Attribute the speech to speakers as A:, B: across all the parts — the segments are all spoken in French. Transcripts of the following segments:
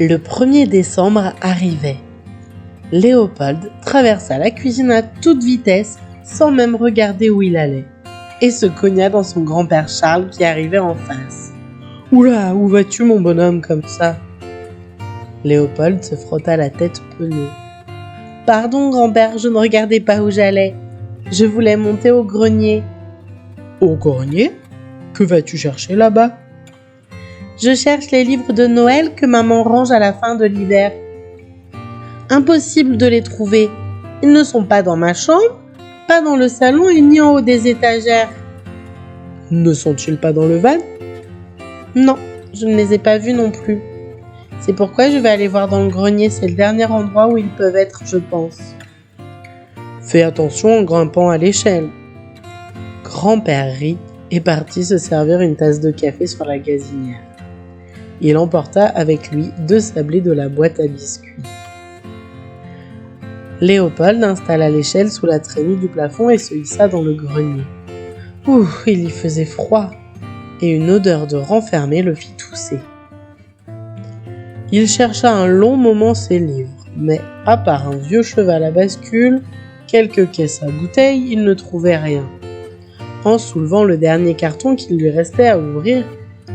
A: Le 1er décembre arrivait. Léopold traversa la cuisine à toute vitesse sans même regarder où il allait et se cogna dans son grand-père Charles qui arrivait en face. « Oula, où vas-tu mon bonhomme comme ça ?» Léopold se frotta la tête penée. « Pardon grand-père, je ne regardais pas où j'allais. Je voulais monter au grenier. »« Au grenier ? Que vas-tu chercher là-bas ?»« Je cherche les livres de Noël que maman range à la fin de l'hiver. » « Impossible de les trouver. Ils ne sont pas dans ma chambre, pas dans le salon et ni en haut des étagères. »« Ne sont-ils pas dans le van ?»« Non, je ne les ai pas vus non plus. C'est pourquoi je vais aller voir dans le grenier, c'est le dernier endroit où ils peuvent être, je pense. »« Fais attention en grimpant à l'échelle. » Grand-père rit et partit se servir une tasse de café sur la gazinière. Il emporta avec lui 2 sablés de la boîte à biscuits. Léopold installa l'échelle sous la trémie du plafond et se hissa dans le grenier. Ouh, il y faisait froid, et une odeur de renfermé le fit tousser. Il chercha un long moment ses livres, mais à part un vieux cheval à bascule, quelques caisses à bouteilles, il ne trouvait rien. En soulevant le dernier carton qu'il lui restait à ouvrir,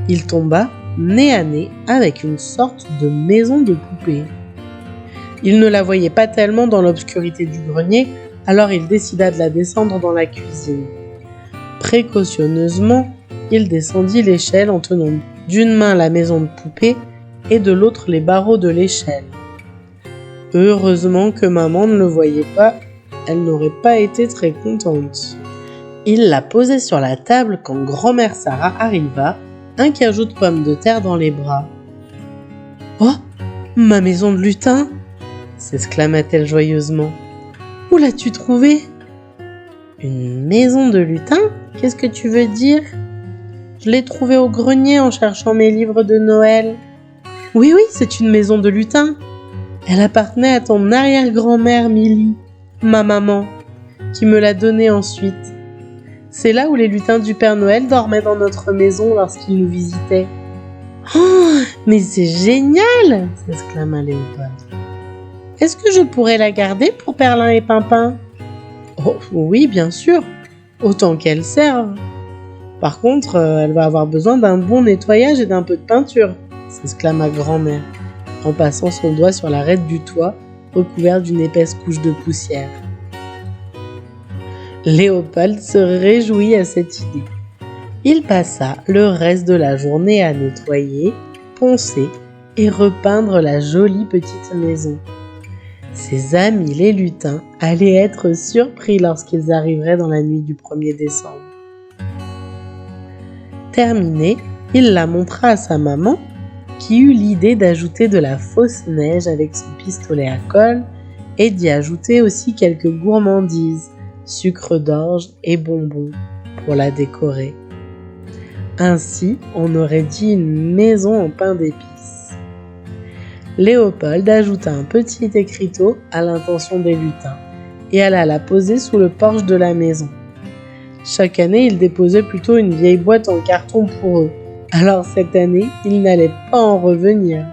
A: il tomba nez à nez avec une sorte de maison de poupée. Il ne la voyait pas tellement dans l'obscurité du grenier, alors il décida de la descendre dans la cuisine. Précautionneusement, il descendit l'échelle en tenant d'une main la maison de poupée et de l'autre les barreaux de l'échelle. Heureusement que maman ne le voyait pas, elle n'aurait pas été très contente. Il la posait sur la table quand grand-mère Sarah arriva, un cajou de pommes de terre dans les bras. « Oh, ma maison de lutin !» s'exclama-t-elle joyeusement. « Où l'as-tu trouvée ?»« Une maison de lutin ? Qu'est-ce que tu veux dire ? Je l'ai trouvée au grenier en cherchant mes livres de Noël. »« Oui, c'est une maison de lutin. Elle appartenait à ton arrière-grand-mère Milly, ma maman, qui me l'a donnée ensuite. C'est là où les lutins du Père Noël dormaient dans notre maison lorsqu'ils nous visitaient. »« Oh, mais c'est génial !» s'exclama Léopold. « Est-ce que je pourrais la garder pour Perlin et Pimpin ?»« Oh, oui, bien sûr, autant qu'elle serve. Par contre, elle va avoir besoin d'un bon nettoyage et d'un peu de peinture, » s'exclama grand-mère, en passant son doigt sur l'arête du toit, recouvert d'une épaisse couche de poussière. Léopold se réjouit à cette idée. Il passa le reste de la journée à nettoyer, poncer et repeindre la jolie petite maison. Ses amis les lutins allaient être surpris lorsqu'ils arriveraient dans la nuit du 1er décembre. Terminée, il la montra à sa maman, qui eut l'idée d'ajouter de la fausse neige avec son pistolet à colle et d'y ajouter aussi quelques gourmandises, sucre d'orge et bonbons pour la décorer. Ainsi, on aurait dit une maison en pain d'épices. Léopold ajouta un petit écriteau à l'intention des lutins et alla la poser sous le porche de la maison. Chaque année, il déposait plutôt une vieille boîte en carton pour eux. Alors cette année, il n'allait pas en revenir.